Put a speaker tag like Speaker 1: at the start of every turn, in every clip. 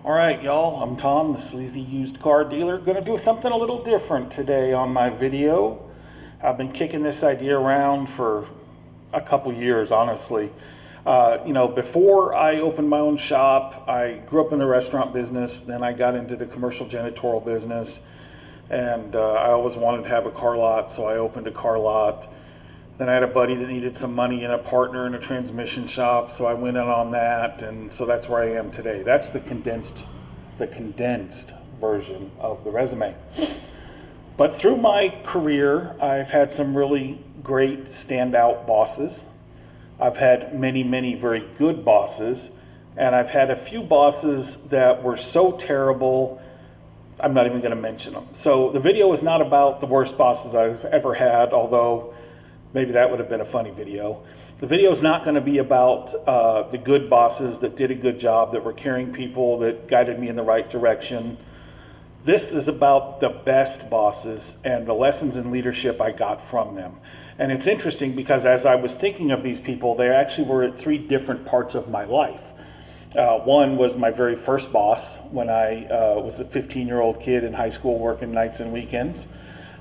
Speaker 1: All right, y'all, I'm Tom, the Sleazy Used Car Dealer. Gonna do something a little different today on my video. I've been kicking this idea around for a couple years, honestly. Before I opened my own shop, I grew up in the restaurant business, then I got into the commercial janitorial business, and I always wanted to have a car lot, so I opened a car lot. Then I had a buddy that needed some money and a partner in a transmission shop, so I went in on that, and so that's where I am today. That's the condensed version of the resume. But through my career, I've had some really great standout bosses. I've had many, many very good bosses, and I've had a few bosses that were so terrible, I'm not even going to mention them. So the video is not about the worst bosses I've ever had, although maybe that would have been a funny video. The video is not going to be about the good bosses that did a good job, that were caring people, that guided me in the right direction. This is about the best bosses and the lessons in leadership I got from them. And it's interesting because as I was thinking of these people, they actually were at three different parts of my life. One was my very first boss when I was a 15-year-old kid in high school working nights and weekends.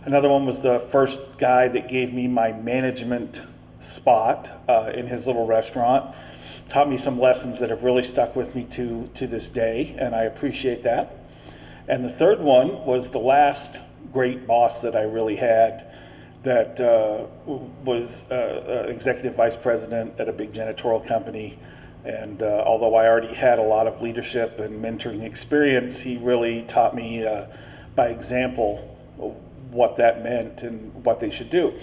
Speaker 1: Another one was the first guy that gave me my management spot in his little restaurant. Taught me some lessons that have really stuck with me to this day, and I appreciate that. And the third one was the last great boss that I really had, that was executive vice president at a big janitorial company. And although I already had a lot of leadership and mentoring experience, he really taught me by example what that meant and what they should do.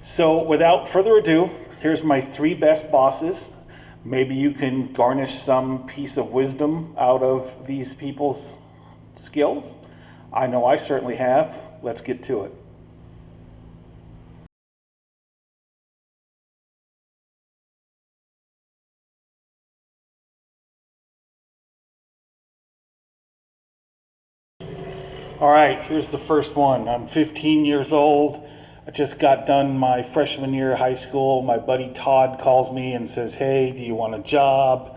Speaker 1: So without further ado, here's my three best bosses. Maybe you can garnish some piece of wisdom out of these people's skills. I know I certainly have. Let's get to it. All right, here's the first one. I'm 15 years old. I just got done my freshman year of high school. My buddy Todd calls me and says, "Hey, do you want a job?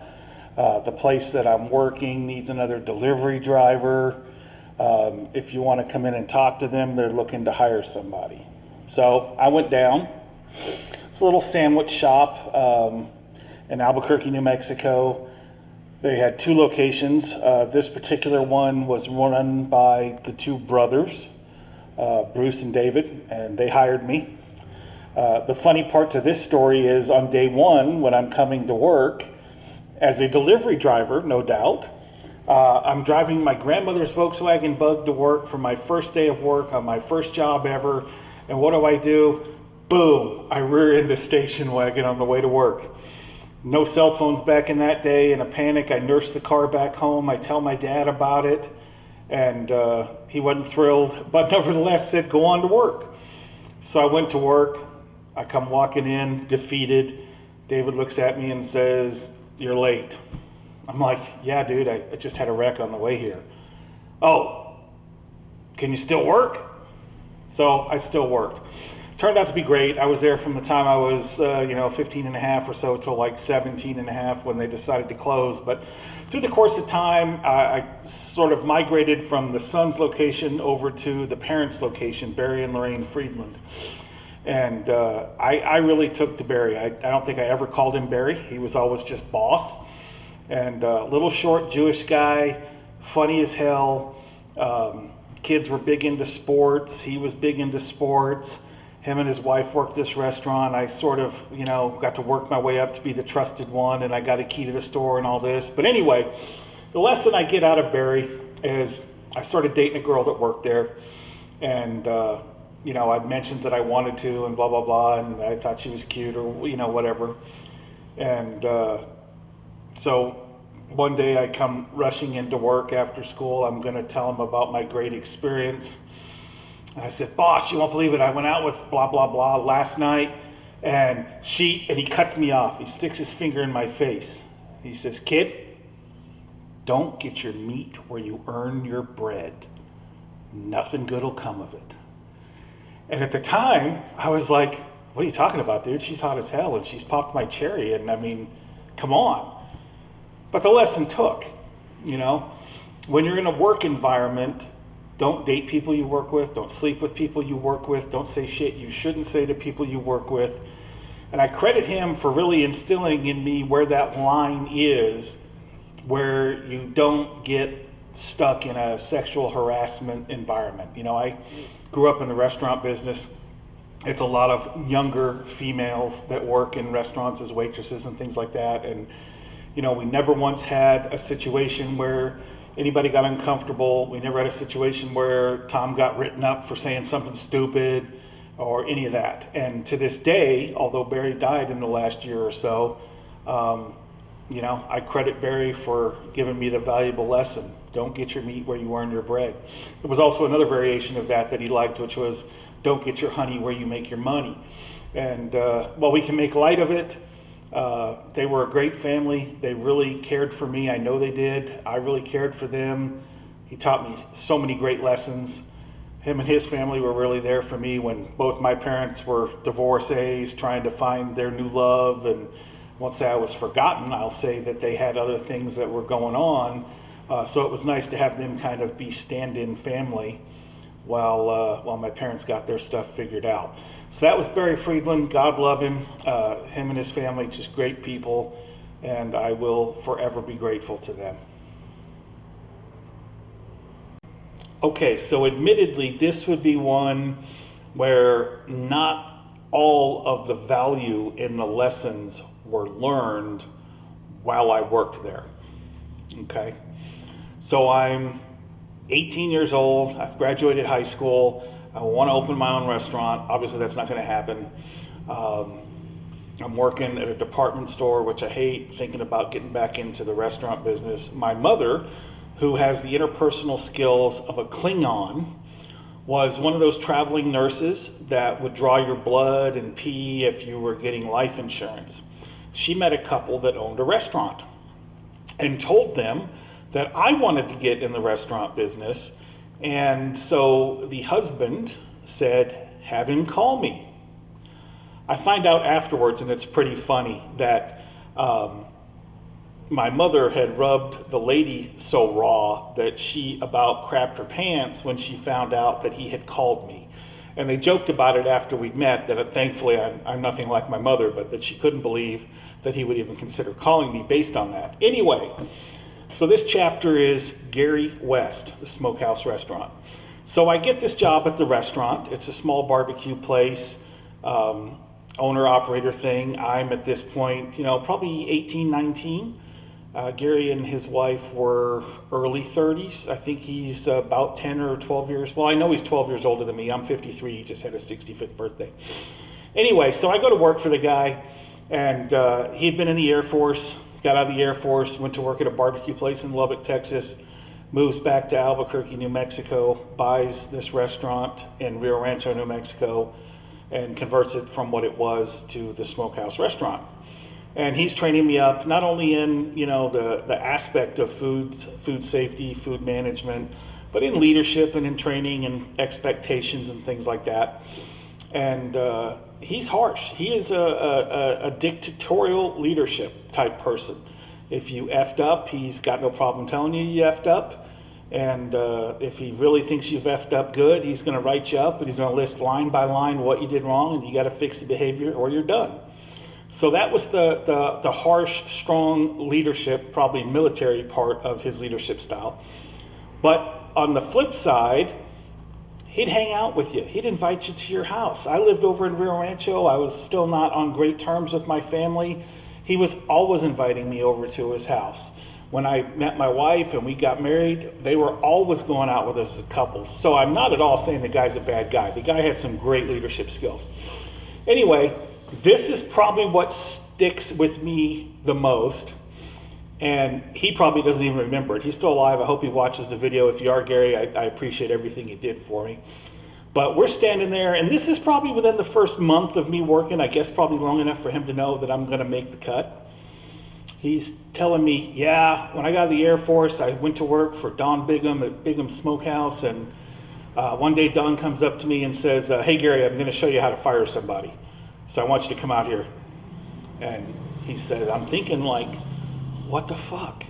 Speaker 1: The place that I'm working needs another delivery driver. If you want to come in and talk to them, they're looking to hire somebody." So I went down. It's a little sandwich shop in Albuquerque, New Mexico. They had two locations. This particular one was run by the two brothers, Bruce and David, and they hired me. The funny part to this story is on day one, when I'm coming to work, as a delivery driver, no doubt, I'm driving my grandmother's Volkswagen Bug to work for my first day of work on my first job ever. And what do? Boom, I rear end the station wagon on the way to work. No cell phones back in that day. In a panic, I nursed the car back home. I tell my dad about it, and he wasn't thrilled, but nevertheless said, "Go on to work." So I went to work. I come walking in, defeated. David looks at me and says, "You're late." I'm like, "Yeah, dude, I just had a wreck on the way here." "Oh, can you still work?" So I still worked. Turned out to be great. I was there from the time I was 15 and a half or so till like 17 and a half when they decided to close. But through the course of time, I sort of migrated from the son's location over to the parents' location, Barry and Lorraine Friedland. And I really took to Barry. I don't think I ever called him Barry. He was always just boss. And little short Jewish guy, funny as hell. Kids were big into sports. He was big into sports. Him and his wife worked this restaurant. I sort of, got to work my way up to be the trusted one, and I got a key to the store and all this. But anyway, the lesson I get out of Barry is I started dating a girl that worked there. And, I'd mentioned that I wanted to and blah, blah, blah, and I thought she was cute or, whatever. And so one day I come rushing into work after school. I'm going to tell him about my great experience. I said, "Boss, you won't believe it. I went out with blah, blah, blah last night, and he cuts me off. He sticks his finger in my face. He says, 'Kid, don't get your meat where you earn your bread. Nothing good will come of it.'" And at the time, I was like, "What are you talking about, dude? She's hot as hell, and she's popped my cherry, and I mean, come on." But the lesson took, when you're in a work environment, don't date people you work with, don't sleep with people you work with, don't say shit you shouldn't say to people you work with. And I credit him for really instilling in me where that line is, where you don't get stuck in a sexual harassment environment. You know, I grew up in the restaurant business. It's a lot of younger females that work in restaurants as waitresses and things like that. And, you know, we never once had a situation where anybody got uncomfortable. We never had a situation where Tom got written up for saying something stupid or any of that. And to this day, although Barry died in the last year or so, you know, I credit Barry for giving me the valuable lesson. Don't get your meat where you earn your bread. There was also another variation of that he liked, which was don't get your honey where you make your money. And while we can make light of it, they were a great family. They really cared for me. I know they did. I really cared for them. He taught me so many great lessons. Him and his family were really there for me when both my parents were divorcees trying to find their new love. And once that was forgotten, I'll say that they had other things that were going on. So it was nice to have them kind of be stand-in family while my parents got their stuff figured out. So that was Barry Friedland. God love him. Him and his family, just great people. And I will forever be grateful to them. Okay, so admittedly, this would be one where not all of the value in the lessons were learned while I worked there. Okay, so I'm 18 years old. I've graduated high school. I want to open my own restaurant. Obviously, that's not going to happen. I'm working at a department store, which I hate, thinking about getting back into the restaurant business. My mother, who has the interpersonal skills of a Klingon, was one of those traveling nurses that would draw your blood and pee if you were getting life insurance. She met a couple that owned a restaurant and told them that I wanted to get in the restaurant business. And so the husband said, have him call me. I find out afterwards, and it's pretty funny, that my mother had rubbed the lady so raw that she about crapped her pants when she found out that he had called me. And they joked about it after we'd met, that thankfully I'm nothing like my mother, but that she couldn't believe that he would even consider calling me based on that. Anyway, so this chapter is Gary West, the Smokehouse Restaurant. So I get this job at the restaurant. It's a small barbecue place, owner-operator thing. I'm at this point, probably 18, 19. Gary and his wife were early 30s. I think he's about 10 or 12 years. Well, I know he's 12 years older than me. I'm 53. He just had his 65th birthday. Anyway, so I go to work for the guy, and he had been in the Air Force, got out of the Air Force, went to work at a barbecue place in Lubbock, Texas, moves back to Albuquerque, New Mexico, buys this restaurant in Rio Rancho, New Mexico, and converts it from what it was to the Smokehouse Restaurant. And he's training me up not only in the aspect of food safety, food management, but in leadership and in training and expectations and things like that. And he's harsh. He is a dictatorial leadership type person. If you effed up, he's got no problem telling you effed up. And if he really thinks you've effed up good, he's going to write you up and he's going to list line by line what you did wrong, and you got to fix the behavior or you're done. So that was the harsh, strong leadership, probably military part of his leadership style. But on the flip side, he'd hang out with you. He'd invite you to your house. I lived over in Rio Rancho. I was still not on great terms with my family. He was always inviting me over to his house. When I met my wife and we got married, they were always going out with us as couples. So I'm not at all saying the guy's a bad guy. The guy had some great leadership skills. Anyway, this is probably what sticks with me the most. And he probably doesn't even remember it. He's still alive. I hope he watches the video. If you are, Gary, I appreciate everything you did for me. But we're standing there, and this is probably within the first month of me working, I guess probably long enough for him to know that I'm going to make the cut. He's telling me, yeah, when I got out of the Air Force, I went to work for Don Bigham at Bigham Smokehouse, and one day Don comes up to me and says, hey, Gary, I'm going to show you how to fire somebody. So I want you to come out here. And he says, I'm thinking like, what the fuck?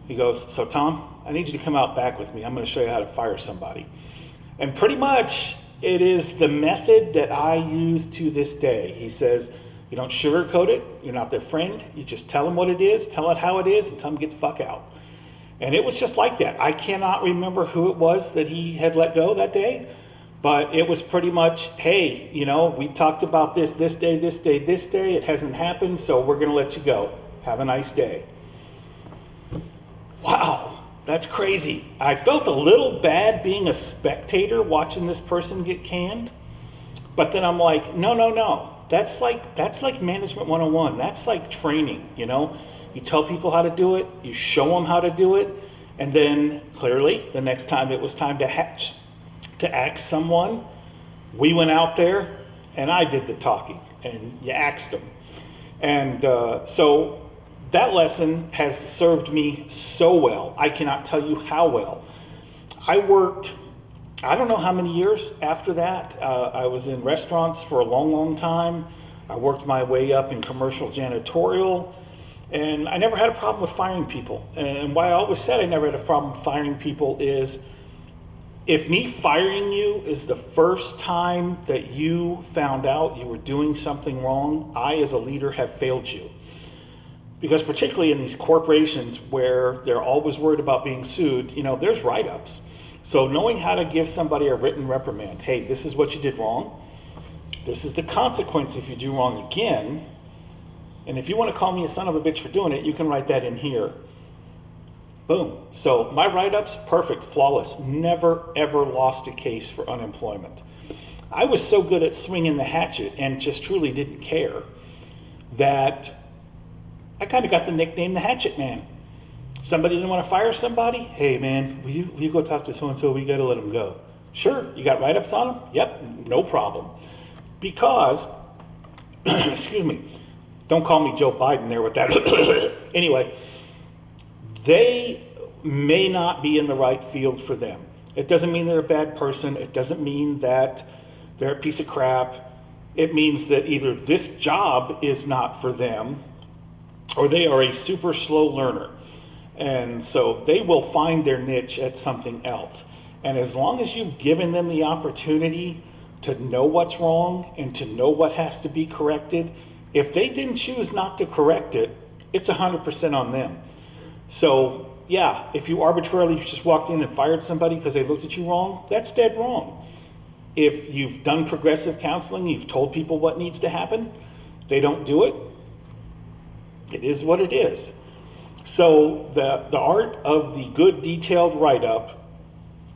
Speaker 1: He goes, so Tom, I need you to come out back with me. I'm going to show you how to fire somebody. And pretty much it is the method that I use to this day. He says, you don't sugarcoat it. You're not their friend. You just tell them what it is, tell it how it is, and tell them to get the fuck out. And it was just like that. I cannot remember who it was that he had let go that day, but it was pretty much, hey, we talked about this day, this day, this day. It hasn't happened, so we're going to let you go. Have a nice day. Wow, that's crazy. I felt a little bad being a spectator watching this person get canned, but then I'm like, no. That's like management 101. That's like training, You tell people how to do it, you show them how to do it, and then clearly the next time it was time to axe someone, we went out there and I did the talking and you axed them. And so that lesson has served me so well. I cannot tell you how well. I worked, I don't know how many years after that. I was in restaurants for a long time. I worked my way up in commercial janitorial. And I never had a problem with firing people. And why I always said I never had a problem firing people is, if me firing you is the first time that you found out you were doing something wrong, I as a leader have failed you. Because particularly in these corporations where they're always worried about being sued, there's write-ups. So knowing how to give somebody a written reprimand, hey, this is what you did wrong. This is the consequence if you do wrong again. And if you want to call me a son of a bitch for doing it, you can write that in here. Boom. So my write-ups, perfect, flawless. Never, ever lost a case for unemployment. I was so good at swinging the hatchet and just truly didn't care that I kind of got the nickname the Hatchet Man. Somebody didn't want to fire somebody? Hey, man, will you go talk to so-and-so? We got to let him go. Sure. You got write-ups on him? Yep, no problem. Because, excuse me, don't call me Joe Biden there with that. Anyway, they may not be in the right field for them. It doesn't mean they're a bad person. It doesn't mean that they're a piece of crap. It means that either this job is not for them or they are a super slow learner. And so they will find their niche at something else. And as long as you've given them the opportunity to know what's wrong and to know what has to be corrected, if they didn't choose not to correct it, it's 100% on them. So yeah, if you arbitrarily just walked in and fired somebody because they looked at you wrong, that's dead wrong. If you've done progressive counseling, you've told people what needs to happen, they don't do it, it is what it is. So the art of the good detailed write-up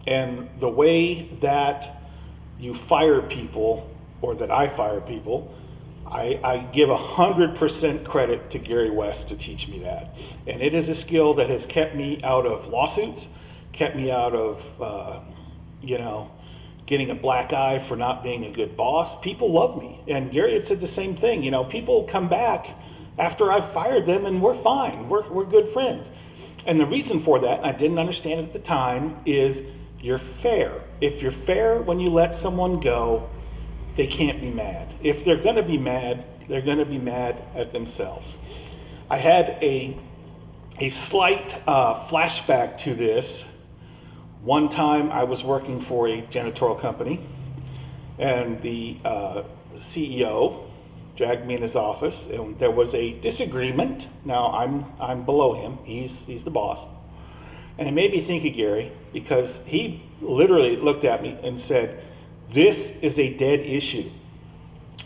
Speaker 1: and the way that you fire people, or that I fire people, I give 100% credit to Gary West to teach me that. And it is a skill that has kept me out of lawsuits, kept me out of, getting a black eye for not being a good boss. People love me. And Gary had said the same thing. People come back after I've fired them and we're fine. We're good friends. And the reason for that, and I didn't understand it at the time, is you're fair. If you're fair when you let someone go, they can't be mad. If they're going to be mad, they're going to be mad at themselves. I had a slight flashback to this. One time I was working for a janitorial company, and the CEO dragged me in his office, and there was a disagreement. Now I'm below him. He's the boss. And it made me think of Gary, because he literally looked at me and said, "This is a dead issue.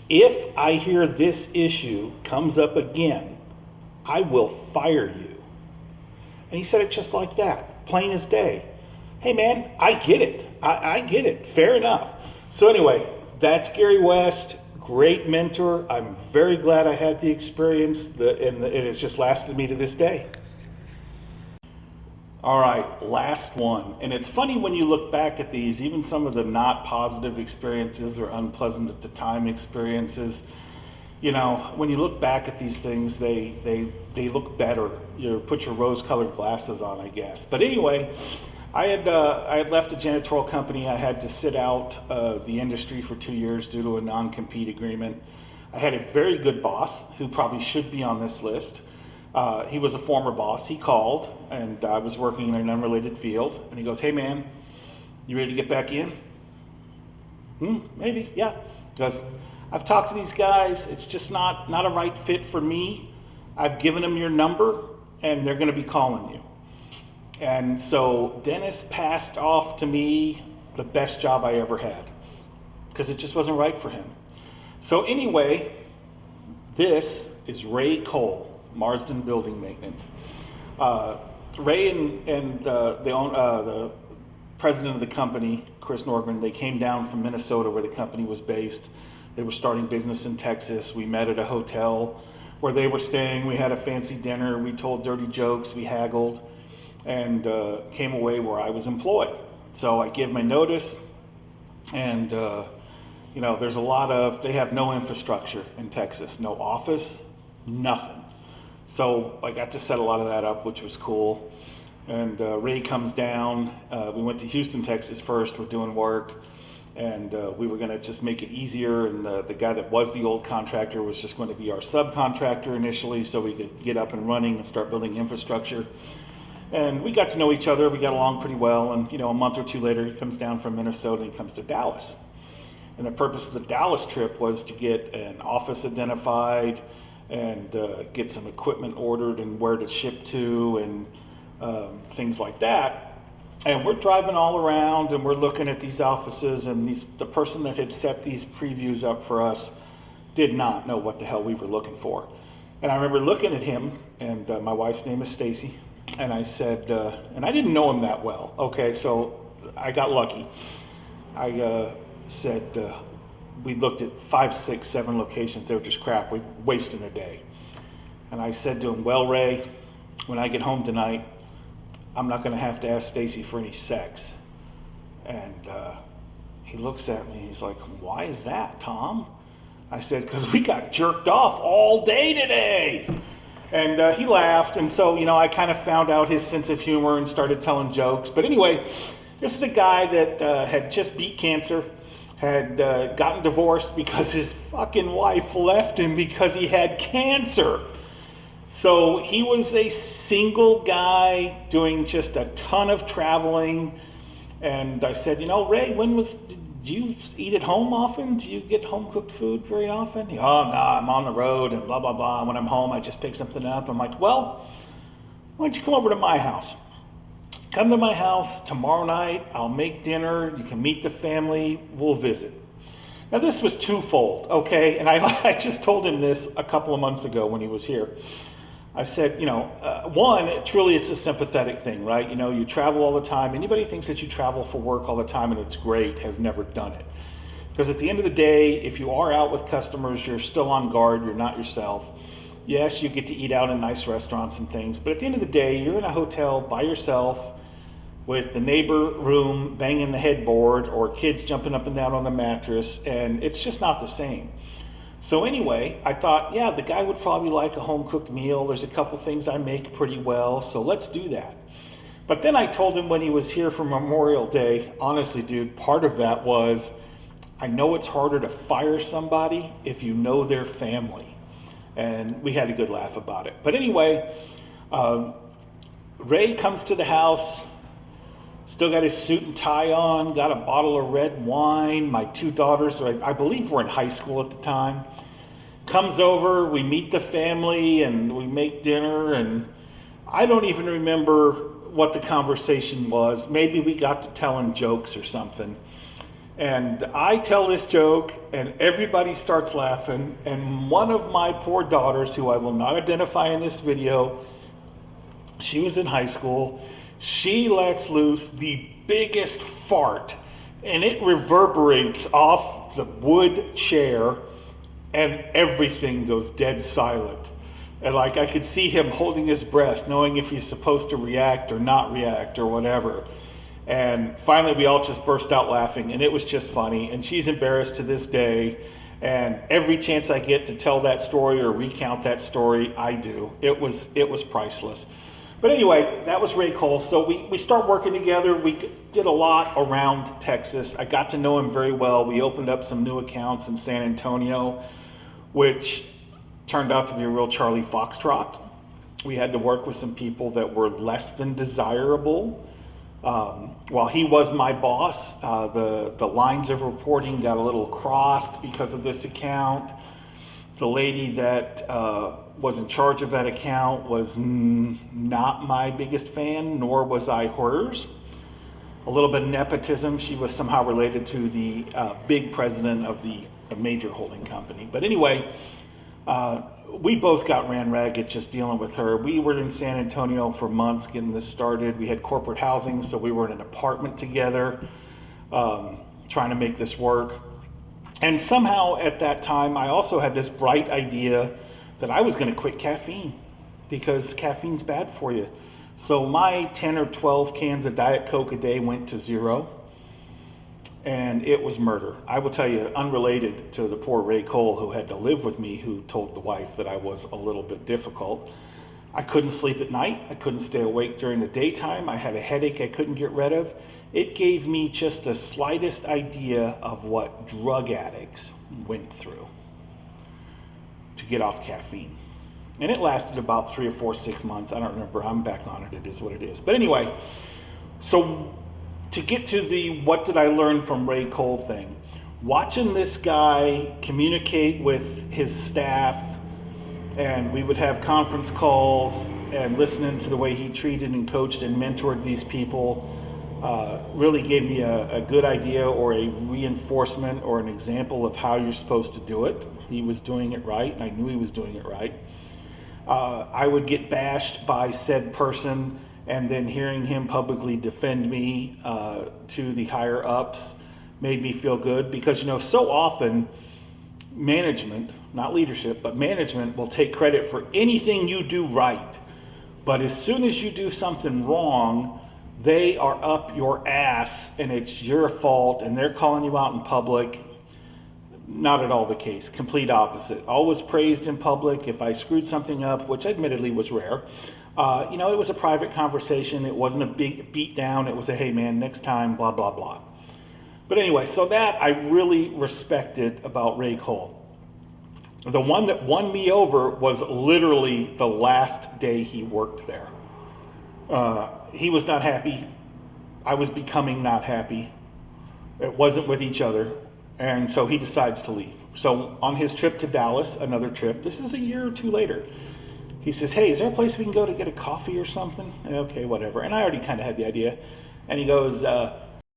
Speaker 1: If I hear this issue comes up again, I will fire you." And he said it just like that, plain as day. Hey man, I get it. I get it. Fair enough. So anyway, that's Gary West. Great mentor. I'm very glad I had the experience, and it has just lasted me to this day. All right, last one. And it's funny when you look back at these, even some of the not positive experiences or unpleasant at the time experiences, when you look back at these things, they look better. You put your rose-colored glasses on, I guess. But anyway, I had left a janitorial company. I had to sit out the industry for 2 years due to a non-compete agreement. I had a very good boss who probably should be on this list. He was a former boss. He called, and I was working in an unrelated field, and he goes, "Hey man, you ready to get back in?" Maybe, yeah. Because I've talked to these guys, it's just not a right fit for me. I've given them your number, and they're going to be calling you. And so Dennis passed off to me the best job I ever had, because it just wasn't right for him. So anyway, this is Ray Cole, Marsden Building Maintenance. Ray and the president of the company, Chris Norgren, they came down from Minnesota where the company was based. They were starting business in Texas. We met at a hotel where they were staying. We had a fancy dinner. We told dirty jokes. We haggled, and came away where I was employed. So I give my notice, and there's a lot of, they have no infrastructure in Texas, no office, nothing. So I got to set a lot of that up, which was cool. And Ray comes down. We went to Houston, Texas first. We're doing work, and we were going to just make it easier. And the guy that was the old contractor was just going to be our subcontractor initially, so we could get up and running and start building infrastructure. And we got to know each other. We got along pretty well. And a month or two later, he comes down from Minnesota and he comes to Dallas. And the purpose of the Dallas trip was to get an office identified and get some equipment ordered and where to ship to and things like that. And we're driving all around and we're looking at these offices, and the person that had set these previews up for us did not know what the hell we were looking for. And I remember looking at him, and my wife's name is Stacy, and I said, and I didn't know him that well, okay, so I got lucky. I said, we looked at 5, 6, 7 locations. They were just crap. We wasted a day. And I said to him, "Well, Ray, when I get home tonight, I'm not going to have to ask Stacy for any sex." And he looks at me. He's like, "Why is that, Tom?" I said, "Because we got jerked off all day today." And he laughed. And so, I kind of found out his sense of humor and started telling jokes. But anyway, this is a guy that had just beat cancer, had gotten divorced because his fucking wife left him because he had cancer. So he was a single guy doing just a ton of traveling. And I said, "Ray, do you eat at home often? Do you get home cooked food very often?" "Oh, no, I'm on the road and blah, blah, blah. When I'm home, I just pick something up." I'm like, "Well, why don't you come over to my house? Come to my house tomorrow night. I'll make dinner. You can meet the family. We'll visit." Now, this was twofold, okay? And I just told him this a couple of months ago when he was here. I said, one, truly it's a sympathetic thing, right? You travel all the time. Anybody thinks that you travel for work all the time and it's great has never done it. Because at the end of the day, if you are out with customers, you're still on guard. You're not yourself. Yes, you get to eat out in nice restaurants and things. But at the end of the day, you're in a hotel by yourself with the neighbor room banging the headboard or kids jumping up and down on the mattress. And it's just not the same. So anyway, I thought, yeah, the guy would probably like a home-cooked meal. There's a couple things I make pretty well, so let's do that. But then I told him when he was here for Memorial Day, honestly, dude, part of that was, I know it's harder to fire somebody if you know their family. And we had a good laugh about it. But anyway, Ray comes to the house, still got his suit and tie on, got a bottle of red wine. My 2 daughters, I believe were in high school at the time, comes over, we meet the family and we make dinner, and I don't even remember what the conversation was. Maybe we got to telling jokes or something. And I tell this joke and everybody starts laughing, and one of my poor daughters, who I will not identify in this video, she was in high school, she lets loose the biggest fart, and it reverberates off the wood chair, and everything goes dead silent. And I could see him holding his breath, knowing if he's supposed to react or not react or whatever. And finally, we all just burst out laughing, and it was just funny. And she's embarrassed to this day. And every chance I get to tell that story or recount that story, I do. It was priceless. But anyway, that was Ray Cole. So we start working together. We did a lot around Texas. I got to know him very well. We opened up some new accounts in San Antonio, which turned out to be a real Charlie Foxtrot. We had to work with some people that were less than desirable. While he was my boss, the lines of reporting got a little crossed because of this account. The lady that was in charge of that account was not my biggest fan, nor was I hers. A little bit of nepotism. She was somehow related to the big president of the major holding company. But anyway, we both got ran ragged just dealing with her. We were in San Antonio for months getting this started. We had corporate housing, so we were in an apartment together, trying to make this work. And somehow at that time, I also had this bright idea that I was going to quit caffeine because caffeine's bad for you. So my 10 or 12 cans of Diet Coke a day went to zero, and it was murder. I will tell you, unrelated to the poor Ray Cole who had to live with me, who told the wife that I was a little bit difficult. I couldn't sleep at night. I couldn't stay awake during the daytime. I had a headache I couldn't get rid of. It gave me just the slightest idea of what drug addicts went through to get off caffeine. And it lasted about 3 or 4, 6 months. I don't remember. I'm back on it. It is what it is. But anyway, so to get to the what did I learn from Ray Cole thing, watching this guy communicate with his staff, and we would have conference calls and listening to the way he treated and coached and mentored these people really gave me a good idea or a reinforcement or an example of how you're supposed to do it. He was doing it right, and I knew he was doing it right. I would get bashed by said person, and then hearing him publicly defend me to the higher ups made me feel good, because so often management, not leadership, but management will take credit for anything you do right. But as soon as you do something wrong, they are up your ass and it's your fault and they're calling you out in public. Not at all the case. Complete opposite. Always praised in public. If I screwed something up, which admittedly was rare, it was a private conversation. It wasn't a big beat down. It was a, hey man, next time, blah, blah, blah. But anyway, so that I really respected about Ray Cole. The one that won me over was literally the last day he worked there. He was not happy. I was becoming not happy. It wasn't with each other. And so he decides to leave. So on his trip to Dallas, another trip, this is a year or two later, he says, hey, is there a place we can go to get a coffee or something? Okay, whatever. And I already kind of had the idea. And he goes,